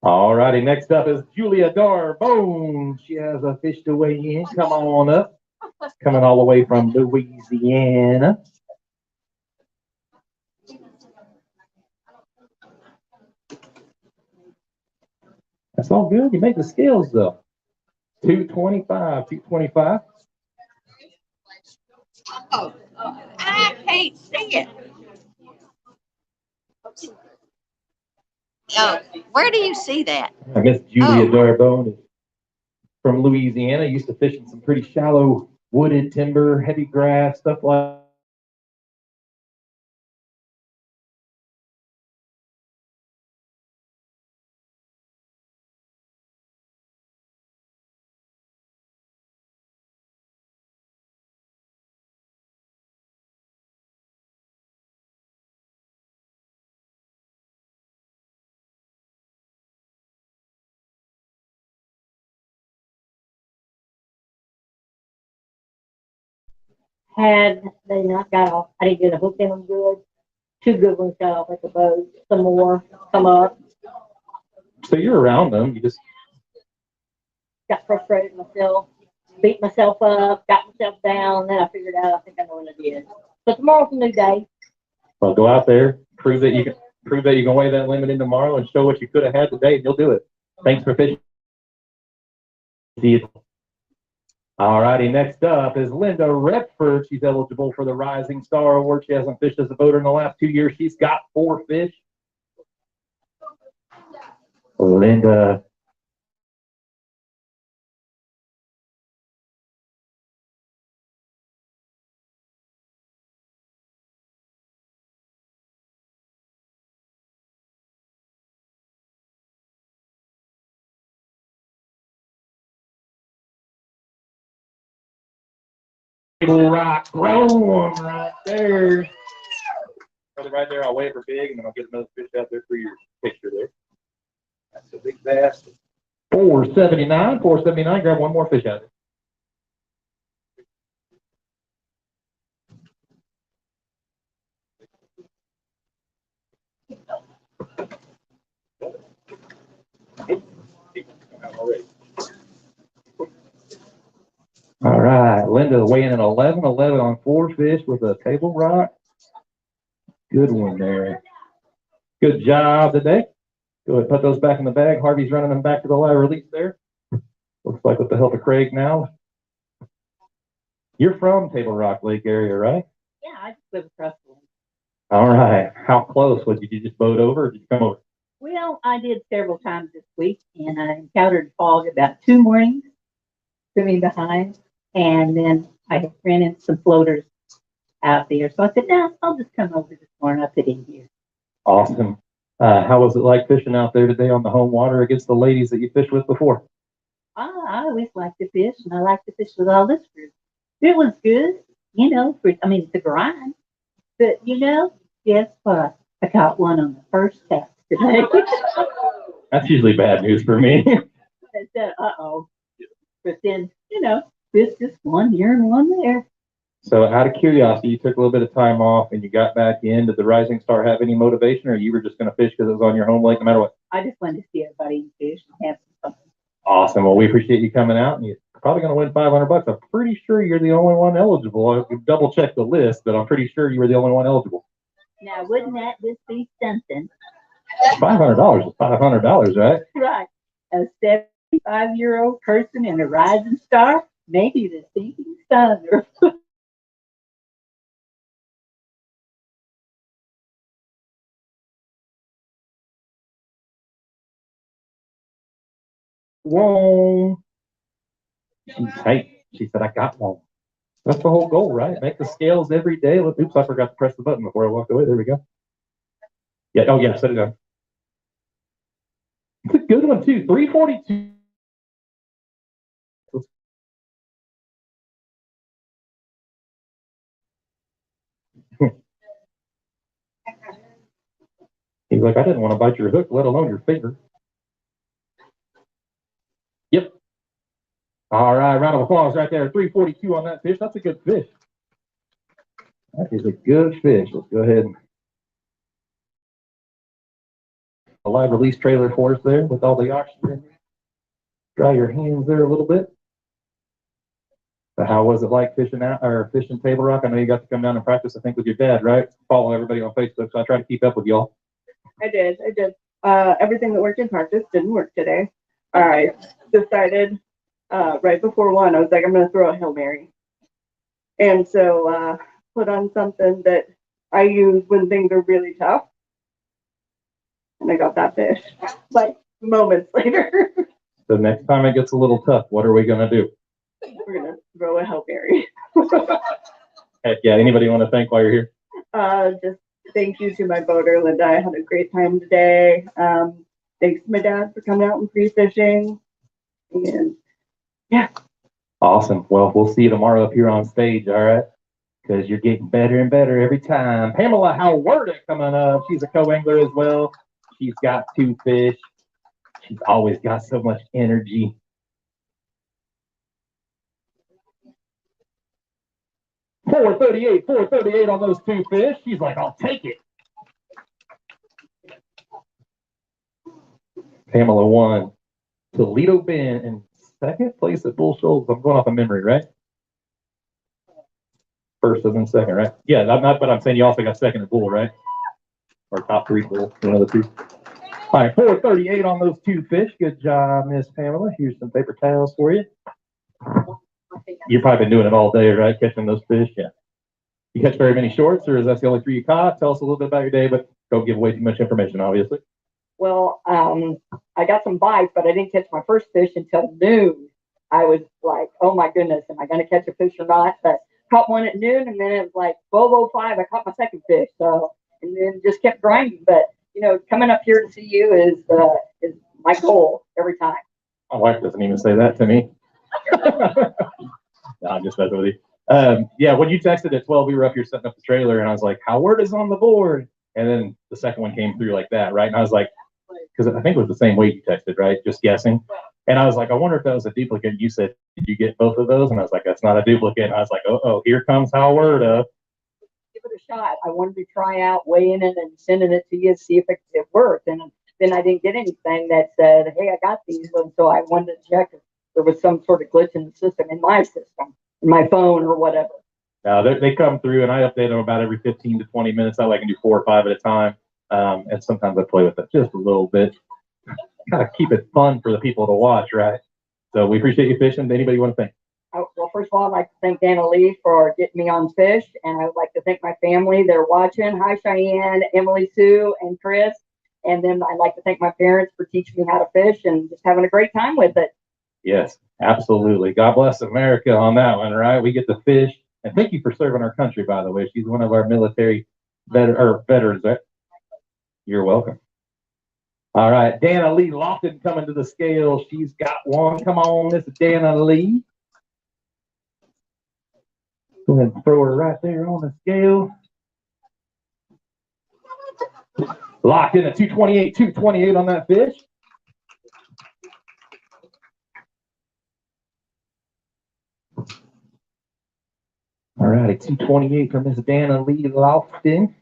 All righty, next up is Julia Darbone. She has a fish to weigh in. Come on up. Coming all the way from Louisiana. That's all good. You make the scales though. 225. Oh, I can't see it. Where do you see that? Miss Julia Oh. Darbone is from Louisiana. Used to fish in some pretty shallow wooded timber, heavy grass, stuff like Had they not got off, I didn't get a hook in them good. 2 good ones got off at the boat. Some more come up. so you're around them. You just Got frustrated myself, beat myself up, got myself down. Then I figured out I think I know what I did. But tomorrow's a new day. well go out there, prove that you can weigh that limit in tomorrow and show what you could have had today, and you'll do it. Thanks for fishing. See you. All righty, next up is Linda Redford. She's eligible for the Rising Star Award. She hasn't fished as a boater in the last 2 years. She's got 4 fish. Linda Table Rock, throw 'em right there. Put it right there. I'll wait for big, and then I'll get another fish out there for your picture there. That's a big bass. 479, 479. Grab one more fish out there. All right, Linda weighing in 11, 11 on 4 fish with a Table Rock. Good one there. Good job today. Go ahead, put those back in the bag. Harvey's running them back to the live release there. Looks like with the help of Craig now. You're from Table Rock Lake area, right? Yeah, I just live across the way. All right. How close? Did you just boat over or did you come over? Well, I did several times this week, and I encountered fog about 2 mornings, swimming behind, and then I ran into some floaters out there. So I said, "No, I'll just come over this morning. I'll fit in here." Awesome. How was it like fishing out there today on the home water against the ladies that you fished with before? I always like to fish, and I like to fish with all this group. It was good, it's a grind. But, guess what? I caught one on the first cast today. That's usually bad news for me. I said, uh-oh. But then, it's just one here and one there. So out of curiosity, you took a little bit of time off and you got back in. Did the Rising Star have any motivation, or you were just going to fish because it was on your home lake no matter what? I just wanted to see everybody fish and have some fun. Awesome. Well, we appreciate you coming out, and you're probably going to win $500. I'm pretty sure you're the only one eligible. I could double check the list, but I'm pretty sure you were the only one eligible. Now, wouldn't that just be something? $500 is $500, right? Right. A 75-year-old person in a Rising Star, maybe the sinking sun. Whoa. She's tight. She said, I got one. That's the whole goal, right? Make the scales every day. Oops, I forgot to press the button before I walked away. There we go. Yeah, oh yeah, set it down. It's a good one too. 342. He's like, I didn't want to bite your hook, let alone your finger. Yep. All right, round of applause right there. 342 on that fish. That's a good fish. That is a good fish. Let's go ahead and a live release trailer for us there with all the oxygen. Dry your hands there a little bit. So how was it like fishing out or fishing Table Rock? I know you got to come down and practice, I think, with your dad, right? Follow everybody on Facebook, so I try to keep up with y'all. I did. Everything that worked in practice didn't work today. I decided right before 1, I was like, I'm going to throw a Hail Mary. And so put on something that I use when things are really tough. And I got that fish like moments later. So next time it gets a little tough, what are we going to do? We're going to throw a Hail Mary. Heck yeah. Anybody want to thank while you're here? Just thank you to my boater, Linda. I had a great time today. Thanks to my dad for coming out and pre-fishing. And yeah. Awesome. Well, we'll see you tomorrow up here on stage, all right? Because you're getting better and better every time. Pamela Howard coming up. She's a co-angler as well. She's got 2 fish. She's always got so much energy. $438 on those 2 fish. She's like, I'll take it. Pamela won Toledo Bend in 2nd place at Bull Shoals. I'm going off of memory, right? First and then 2nd, right? Yeah, not, but I'm saying you also got 2nd at Bull, right? Or top 3 Bull, one of the 2. All right, 438 on those 2 fish. Good job, Miss Pamela. Here's some paper towels for you. You've probably been doing it all day, right? Catching those fish, yeah. You catch very many shorts, or is that the only 3 you caught? Tell us a little bit about your day, but don't give away too much information, obviously. Well, I got some bites, but I didn't catch my first fish until noon. I was like, oh my goodness, am I going to catch a fish or not? But caught one at noon, and then it was like 12:05. I caught my 2nd fish, and then just kept grinding. But coming up here to see you is my goal every time. My wife doesn't even say that to me. No, I'm just messing with you. Yeah, when you texted at 12, we were up here setting up the trailer, and I was like, Howard is on the board. And then the second one came through like that, right? And I was like, because I think it was the same weight you texted, right? Just guessing. And I was like, I wonder if that was a duplicate. You said, did you get both of those? And I was like, that's not a duplicate. And I was like, oh, here comes Howard. Give it a shot. I wanted to try out weighing it and sending it to you to see if it worked. And then I didn't get anything that said, hey, I got these. And so I wanted to check if there was some sort of glitch in the system, in my phone or whatever. They come through, and I update them about every 15 to 20 minutes. That way I can do 4 or 5 at a time. And sometimes I play with it just a little bit. Gotta keep it fun for the people to watch, right? So we appreciate you fishing. Anybody want to thank? Well, first of all, I'd like to thank Dana Lee for getting me on fish, and I would like to thank my family. They're watching. Hi, Cheyenne, Emily, Sue, and Chris. And then I'd like to thank my parents for teaching me how to fish and just having a great time with it. Yes, absolutely. God bless America on that one, right? We get to fish. And thank you for serving our country, by the way. She's one of our military veterans, right? You're welcome. All right, Dana Lee Lofton coming to the scale. She's got one. Come on, Miss Dana Lee. Go ahead and throw her right there on the scale. Locked in at 228 on that fish. All righty, 228 for Miss Dana Lee Lofton.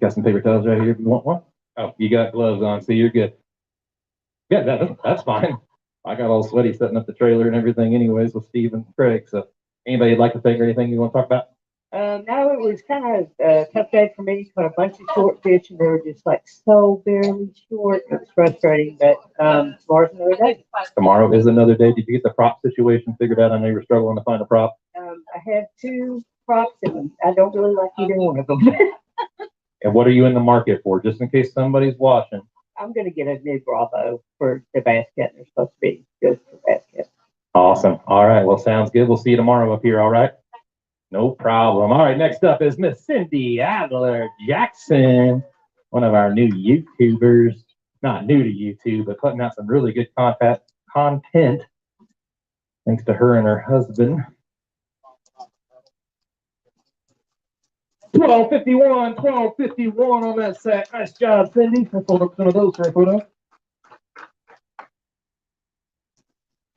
Got some paper towels right here if you want one. Oh, you got gloves on, so you're good. Yeah, that's fine. I got all sweaty setting up the trailer and everything anyways with Steve and Craig. So anybody would like to think or anything you want to talk about? No, it was kind of a tough day for me. Caught a bunch of short fish, and they were just like so barely short. It was frustrating, but tomorrow's another day. Tomorrow is another day. Did you get the prop situation figured out? I know you were struggling to find a prop. I had 2 props, and I don't really like either one of them. And what are you in the market for, just in case somebody's watching? I'm going to get a new Bravo for the basket. They're supposed to be good for basket. Awesome. All right. Well, sounds good. We'll see you tomorrow up here. All right. No problem. All right. Next up is Miss Cindy Adler Jackson, one of our new YouTubers. Not new to YouTube, but putting out some really good content. Thanks to her and her husband. 1251 on that sack. Nice job, Cindy. Let's hold up some of those for a photo.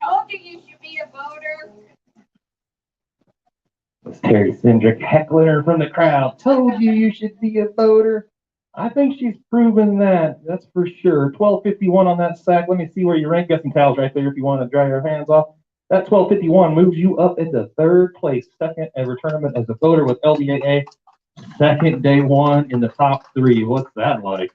Told you you should be a voter. It's Terry Cindric heckling from the crowd. Told you should be a voter. I think she's proven that. That's for sure. 1251 on that sack. Let me see where you rank. Got some towels right there if you want to dry your hands off. That 1251 moves you up into 3rd place, second ever tournament as a voter with LBAA. Second day 1 in the top 3. What's that like?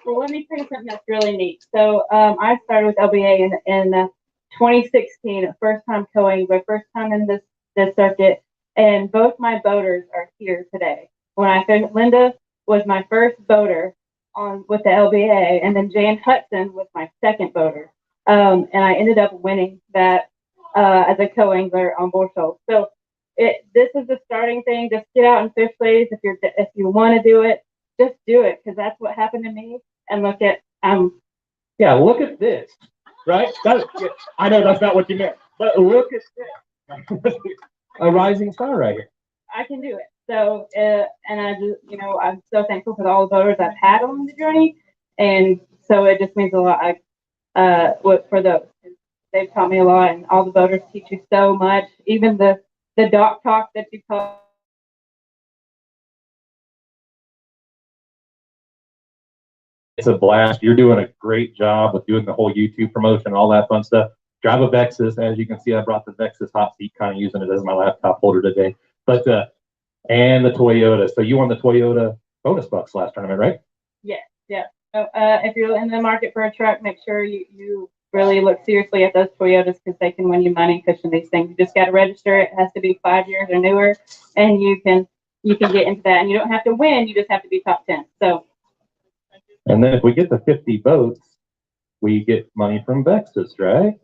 Well, let me tell you something that's really neat. So I started with LBA in 2016, first time towing, my first time in this circuit, and both my boaters are here today. When I finished, Linda was my first boater with the LBA, and then Jan Hudson was my second boater. And I ended up winning that as a co-angler on Bull Shoals. So this is the starting thing. Just get out and fish, ladies. If you want to do it, just do it, because that's what happened to me. And look at Yeah, look at this, right? I know that's not what you meant, but look at this. A rising star right here. I can do it. So and I just, I'm so thankful for all the voters I've had on the journey, and so it just means a lot. They've taught me a lot, and all the voters teach you so much. Even the dock talk that you taught. It's a blast. You're doing a great job with doing the whole YouTube promotion and all that fun stuff. Drive a Vexus. As you can see, I brought the Vexus hot seat, kind of using it as my laptop holder today. But and the Toyota. So you won the Toyota bonus bucks last tournament, right? Yes, yeah. So, if you're in the market for a truck, make sure you really look seriously at those Toyotas, because they can win you money pushing these things. You just got to register. It has to be 5 years or newer, and you can get into that. And you don't have to win. You just have to be top 10. So. And then if we get the 50 boats, we get money from Vexus, right?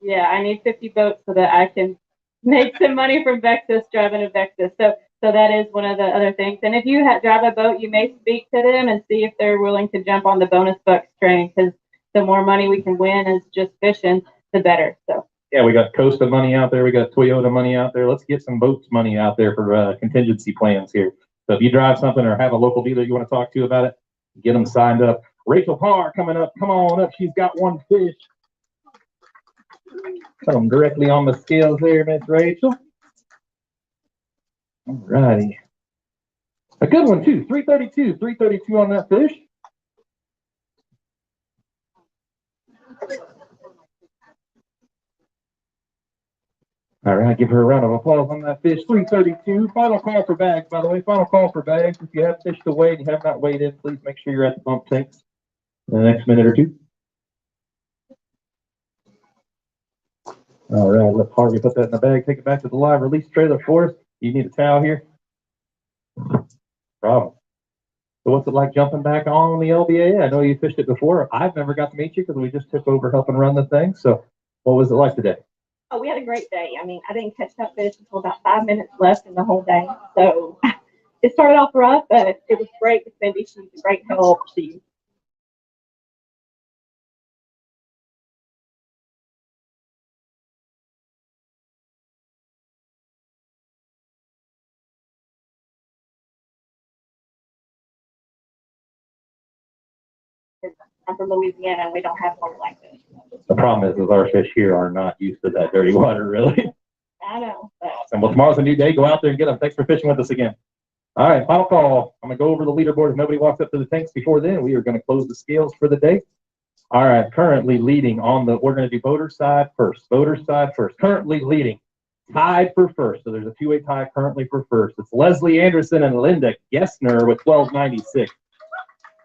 Yeah, I need 50 boats so that I can make some money from Vexus, driving a Vexus. So that is one of the other things. And if you drive a boat, you may speak to them and see if they're willing to jump on the bonus bucks train, because the more money we can win is just fishing, the better. So Yeah, we got Costa money out there. We got Toyota money out there. Let's get some boats money out there for contingency plans here. So if you drive something or have a local dealer you want to talk to about it, get them signed up. Rachel Parr coming up. Come on up. She's got one fish. Come directly on the scales there, Miss Rachel. All righty. A good one, too. 332. 332 on that fish. All right, give her a round of applause on that fish. 332. Final call for bags, by the way. Final call for bags. If you have fish to weigh and you have not weighed in, please make sure you're at the bump tanks in the next minute or two. All right, let Harvey put that in the bag. Take it back to the live release trailer for us. You need a towel here? Problem. So what's it like jumping back on the LBAA? I know you fished it before. I've never got to meet you because we just took over helping run the thing. So what was it like today? Oh, we had a great day. I mean, I didn't catch that fish until about 5 minutes left in the whole day. So it started off rough, but it was great with Cindy. She's a great help. She I'm from Louisiana, and we don't have water like this. The problem is our fish here are not used to that dirty water, really. I know. But And well, tomorrow's a new day. Go out there and get them. Thanks for fishing with us again. All right, final call. I'm going to go over the leaderboard. If nobody walks up to the tanks before then, we are going to close the scales for the day. All right, currently leading on the, we're going to do boater side first. Boater side first. Currently leading, tied for first. So there's a two-way tie currently for first. It's Leslie Anderson and Linda Gessner with 1296.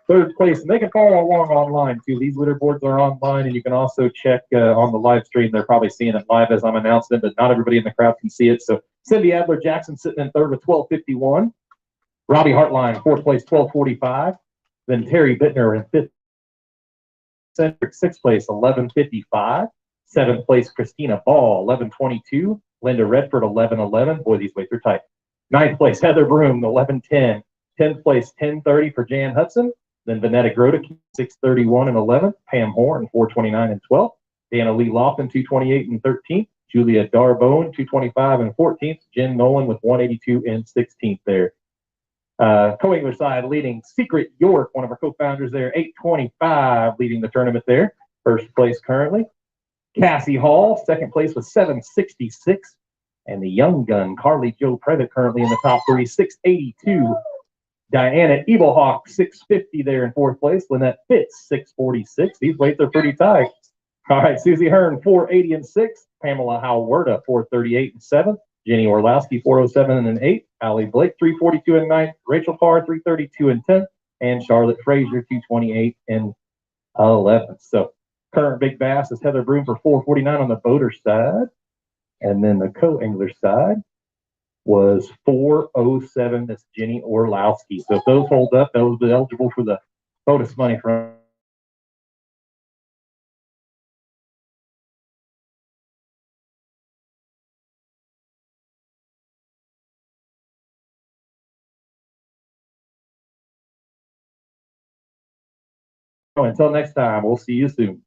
Third place, and they can follow along online too. These leaderboards are online, and you can also check on the live stream. They're probably seeing it live as I'm announcing it, but not everybody in the crowd can see it. So Cindy Adler Jackson sitting in third with 1251. Robbie Hartline, fourth place, 1245. Then Terry Bittner in fifth. Centric, sixth place, 1155. Seventh place, Christina Ball, 1122. Linda Redford, 1111. Boy, these weights are tight. Ninth place, Heather Broom, 1110. 10th place, 1030 for Jan Hudson. Then Vanetta Grodick, 631 and 11. Pam Horn, 429 and 12. Dana Lee Lofton, 228 and 13th. Julia Darbone, 225 and 14th. Jen Nolan with 182 and 16th there. Co-angler side leading Secret York, one of our co-founders there, 825 leading the tournament there. First place currently. Cassie Hall, second place with 766. And the young gun, Carly Jo Previtt, currently in the top three, 682. Diana Eaglehawk, 650 there in fourth place. Lynette Fitz, 646. These weights are pretty tight. All right, Susie Hearn, 480 and 6. Pamela Howarda, 438 and 7. Jenny Orlowski, 407 and 8. Allie Blake, 342 and 9. Rachel Parr, 332 and 10. And Charlotte Frazier, 228 and 11. So current big bass is Heather Broom for 449 on the boater side. And then the co-angler side was 407. That's Jenny Orlowski. So if those hold up, those will be eligible for the bonus money from. Until next time, we'll see you soon.